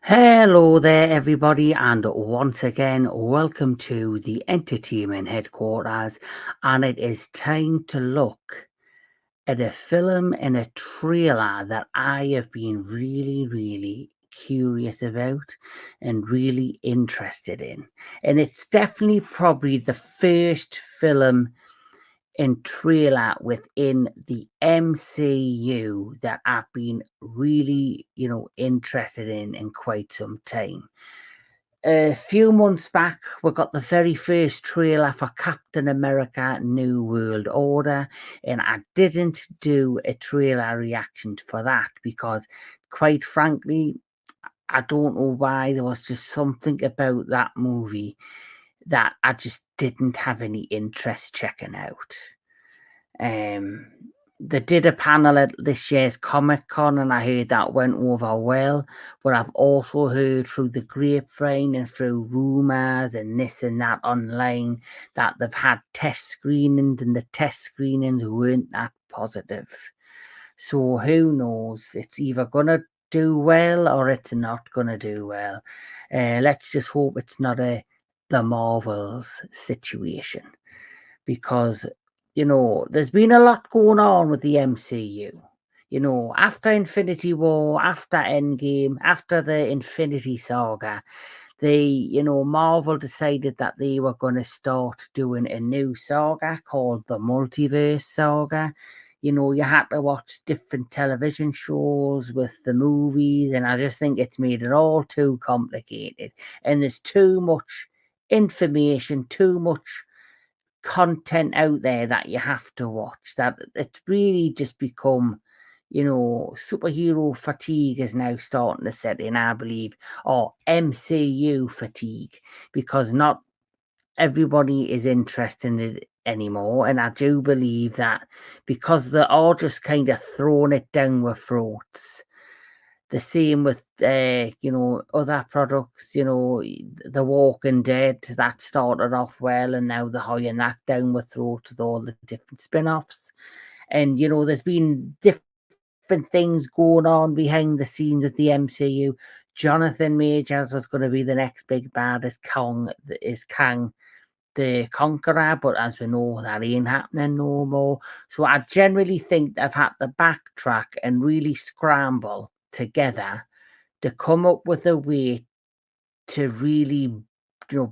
Hello there, everybody, and once again, welcome to the entertainment headquarters. And it is time to look at a film and a trailer that I have been really curious about and really interested in. And it's definitely probably the first film and trailer within the MCU that I've been really, interested in quite some time. A few months back, we got the very first trailer for Captain America New World Order, and I didn't do a trailer reaction for that because, quite frankly, I don't know why. There was just something about that movie that I just didn't have any interest checking out. Um, they did a panel at this year's Comic Con, and I heard that went over well. But I've also heard through the grapevine and through rumors and this and that online that they've had test screenings, and the test screenings weren't that positive. So who knows? It's either gonna do well or it's not gonna do well. Let's just hope it's not the Marvels situation, because there's been a lot going on with the MCU. After Infinity War, after Endgame, after the Infinity Saga, Marvel decided that they were going to start doing a new saga called the Multiverse Saga. You had to watch different television shows with the movies, and I just think it's made it all too complicated. And there's too much information, too much content out there that you have to watch, that it's really just become, superhero fatigue is now starting to set in, I believe, or MCU fatigue, because not everybody is interested in it anymore. And I do believe that because they're all just kind of throwing it down our throats. The same with, other products, The Walking Dead, that started off well, and now they're hoying that down with throat with all the different spin offs. And, there's been different things going on behind the scenes with the MCU. Jonathan Majors was going to be the next big bad as Kang the Conqueror, but as we know, that ain't happening no more. So I generally think they've had to backtrack and really scramble together to come up with a way to really,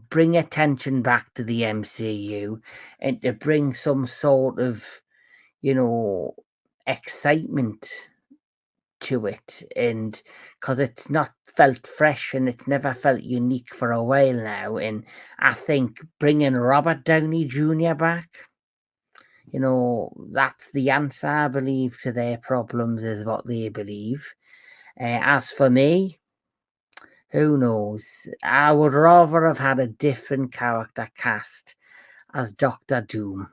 bring attention back to the MCU and to bring some sort of, you know, excitement to it. And because it's not felt fresh and it's never felt unique for a while now. And I think bringing Robert Downey Jr. back, that's the answer, I believe, to their problems, is what they believe. As for me, who knows? I would rather have had a different character cast as Doctor Doom.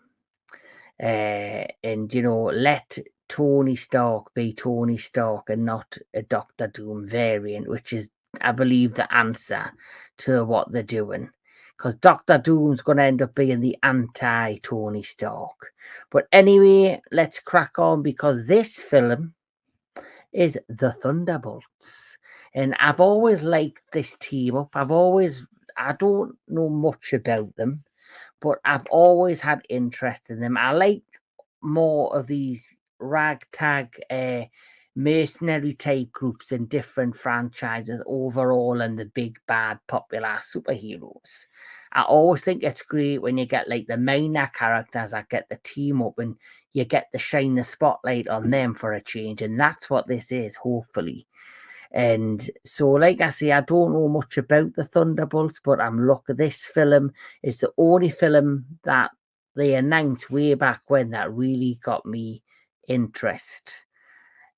And, let Tony Stark be Tony Stark and not a Doctor Doom variant, which is, I believe, the answer to what they're doing. Because Doctor Doom's going to end up being the anti Tony Stark. But anyway, let's crack on, because this film is the Thunderbolts. And I've always liked this team up. I don't know much about them, but I've always had interest in them. I like more of these ragtag mercenary type groups in different franchises overall and the big bad popular superheroes. I always think it's great when you get like the minor characters that get the team up and you get to shine the spotlight on them for a change. And that's what this is, hopefully. And so, like I say, I don't know much about the Thunderbolts, but I'm looking. This film is the only film that they announced way back when that really got me interest.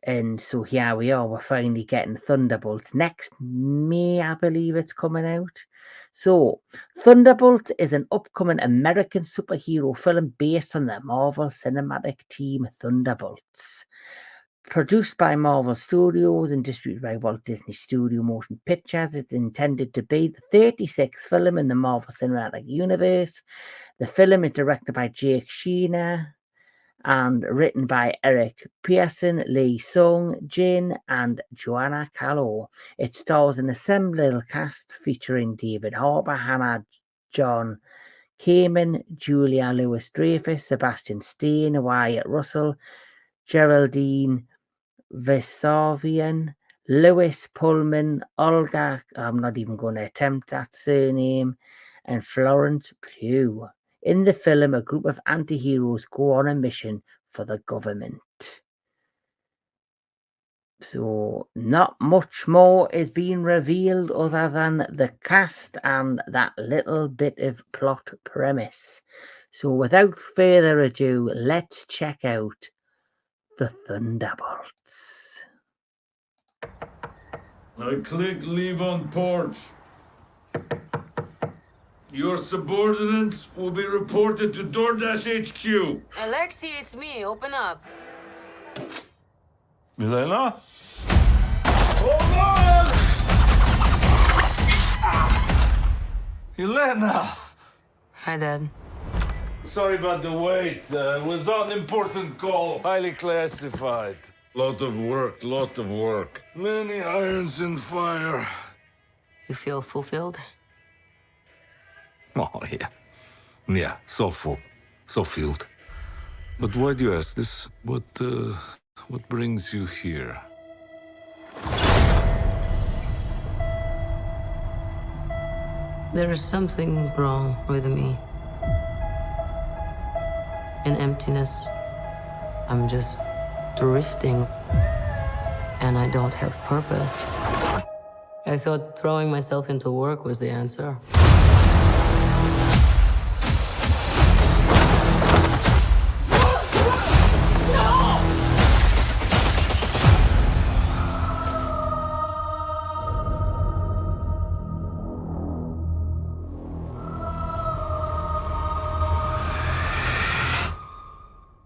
And so here we are. We're finally getting Thunderbolts next May, I believe it's coming out. So, Thunderbolts is an upcoming American superhero film based on the Marvel Cinematic Team Thunderbolts. Produced by Marvel Studios and distributed by Walt Disney Studio Motion Pictures, it's intended to be the 36th film in the Marvel Cinematic Universe. The film is directed by Jake Schreier and written by Eric Pearson, Lee Sung, Jin, and Joanna Callow. It stars an assembled cast featuring David Harbour, Hannah John-Kamen, Julia Louis-Dreyfus, Sebastian Stan, Wyatt Russell, Geraldine Viswanathan, Louis Pullman, Olga, I'm not even going to attempt that surname, and Florence Pugh. In the film, a group of anti-heroes go on a mission for the government. So not much more is being revealed other than the cast and that little bit of plot premise. So without further ado, let's check out the Thunderbolts. I click leave on porch. Your subordinates will be reported to DoorDash HQ. Alexi, it's me. Open up. Milena? Hold on! Milena! Hi, Dad. Sorry about the wait. It was an important call. Highly classified. Lot of work. Many irons in fire. You feel fulfilled? Oh, yeah. Yeah, so full. So filled. But why do you ask this? What brings you here? There is something wrong with me. An emptiness. I'm just drifting. And I don't have purpose. I thought throwing myself into work was the answer.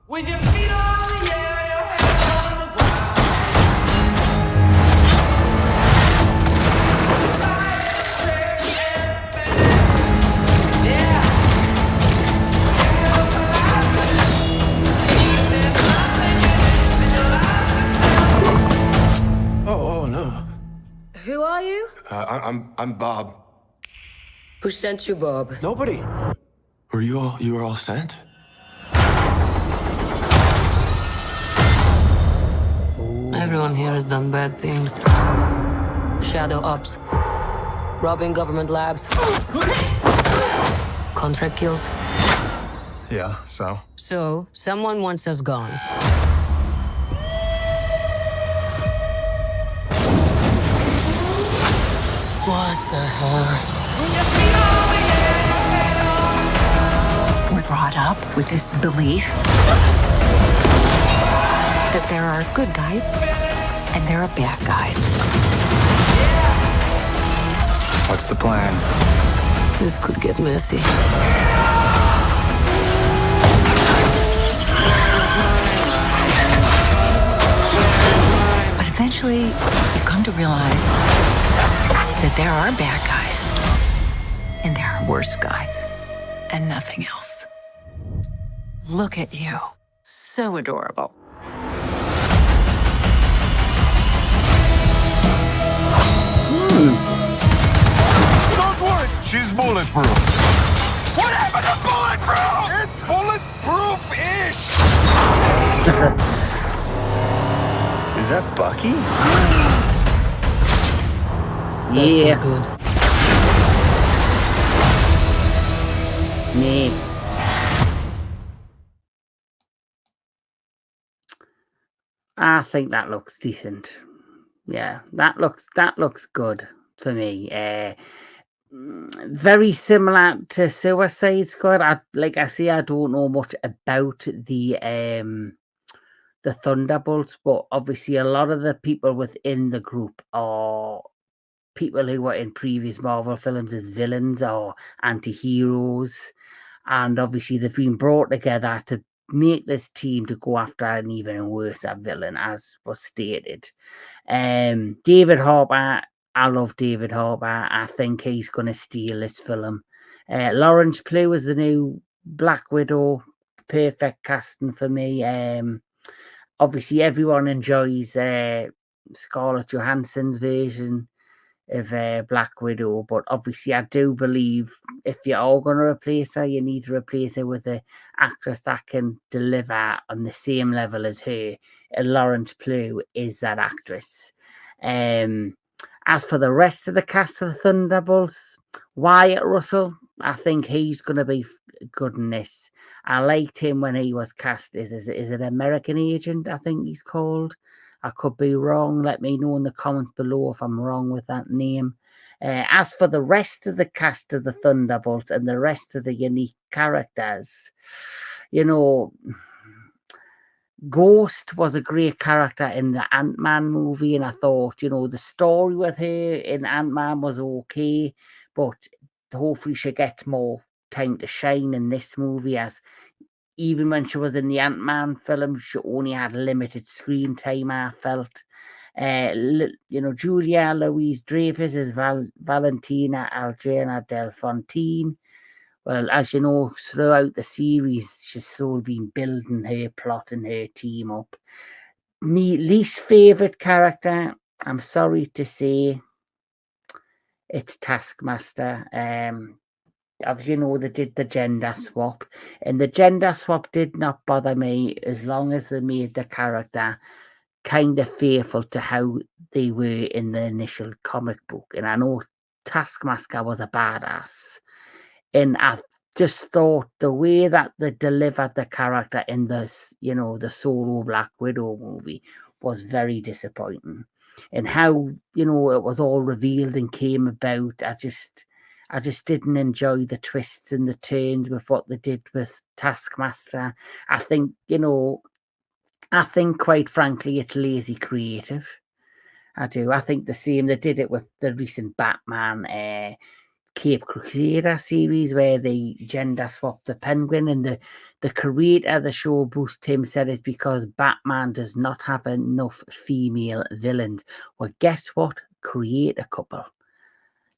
When your feet are on the air, your head on the ground. Time and spin. Yeah. Oh, no. Who are you? I'm Bob. Who sent you, Bob? Nobody. You were all sent? Everyone here has done bad things. Shadow ops. Robbing government labs. Contract kills. Yeah, so? So, someone wants us gone. What the hell? We're brought up with this belief that there are good guys and there are bad guys. What's the plan? This could get messy. But eventually, you come to realize that there are bad guys and there are worse guys and nothing else. Look at you. So adorable. Don't worry, she's bulletproof. What happened to bulletproof? It's bulletproof-ish. Is that Bucky? That's Yeah. not good. Me. I think that looks decent. Yeah, that looks good for me. Very similar to Suicide Squad. I don't know much about the Thunderbolts, but obviously a lot of the people within the group are people who were in previous Marvel films as villains or anti-heroes, and obviously they've been brought together to make this team to go after an even worse villain, as was stated. David Harbour, I love David Harbour. I think he's going to steal this film. Florence Pugh is the new Black Widow. perfect casting for me. Obviously, everyone enjoys Scarlett Johansson's version of Black Widow, but obviously I do believe if you are going to replace her, you need to replace her with an actress that can deliver on the same level as her, and Florence Pugh is that actress. As for the rest of the cast of the Thunderbolts, Wyatt Russell, I think he's going to be good in this. I liked him when he was cast. Is it American Agent, I think he's called? I could be wrong. Let me know in the comments below if I'm wrong with that name. As for the rest of the cast of the Thunderbolts and the rest of the unique characters, you know, Ghost was a great character in the Ant-Man movie, and I thought, the story with her in Ant-Man was okay, but hopefully she gets more time to shine in this movie, as even when she was in the Ant-Man film, she only had limited screen time, I felt. Julia Louis-Dreyfus is Valentina Algerna Del Fontaine. Well, as you know, throughout the series, she's sort of been building her plot and her team up. Me least favourite character, I'm sorry to say, it's Taskmaster. As you know, they did the gender swap, and the gender swap did not bother me as long as they made the character kind of faithful to how they were in the initial comic book. And I know Taskmaster was a badass, and I just thought the way that they delivered the character in the solo Black Widow movie was very disappointing. And how, it was all revealed and came about, I just didn't enjoy the twists and the turns with what they did with Taskmaster. I think, quite frankly, it's lazy creative. I do. I think the same. They did it with the recent Batman Cape Crusader series, where they gender swapped the Penguin, and the creator of the show, Bruce Timm, said it's because Batman does not have enough female villains. Well, guess what? Create a couple,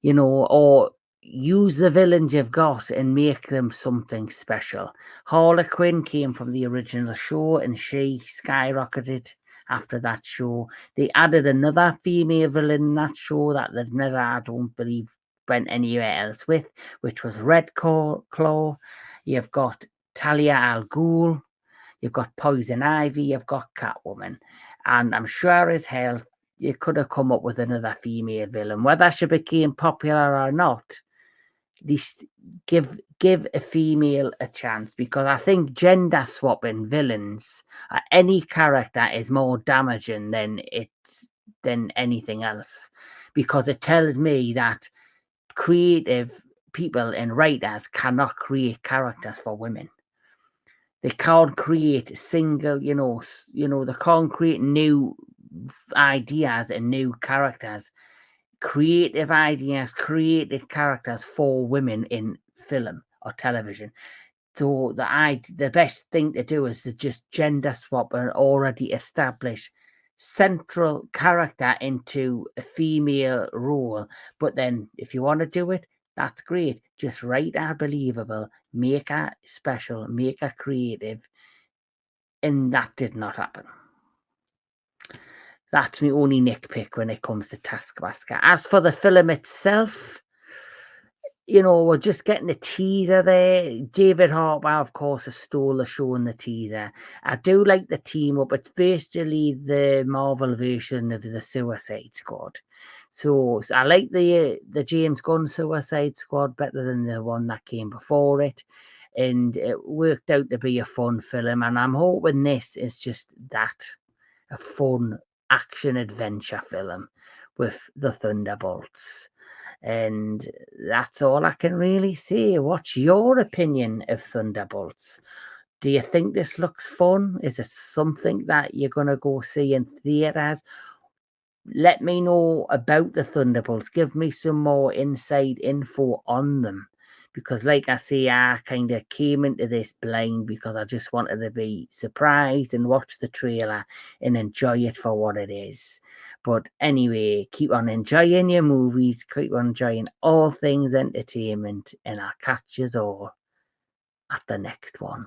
or use the villains you've got and make them something special. Harley Quinn came from the original show, and she skyrocketed after that show. They added another female villain in that show that they've never, I don't believe, went anywhere else with, which was Red Claw. You've got Talia al Ghul, you've got Poison Ivy, you've got Catwoman, and I'm sure as hell you could have come up with another female villain. Whether she became popular or not, at least give a female a chance, because I think gender swapping villains, any character, is more damaging than anything else, because it tells me that creative people and writers cannot create characters for women. They can't create single, they can't create new ideas and new characters, creative ideas, creative characters for women in film or television. So the best thing to do is to just gender swap an already established central character into a female role. But then if you want to do it, that's great. Just write her believable, make her special, make her creative. And that did not happen. That's my only nitpick when it comes to Taskmaster. As for the film itself, we're just getting a teaser there. David Harbour, of course, has stole the show in the teaser. I do like the team up. It's virtually the Marvel version of the Suicide Squad. So I like the James Gunn Suicide Squad better than the one that came before it. And it worked out to be a fun film. And I'm hoping this is just that, a fun action adventure film with the Thunderbolts. And that's all I can really say. What's your opinion of Thunderbolts? Do you think this looks fun? Is it something that you're going to go see in theaters? Let me know about the Thunderbolts. Give me some more inside info on them. Because like I say, I kind of came into this blind because I just wanted to be surprised and watch the trailer and enjoy it for what it is. But anyway, keep on enjoying your movies, keep on enjoying all things entertainment, and I'll catch you all at the next one.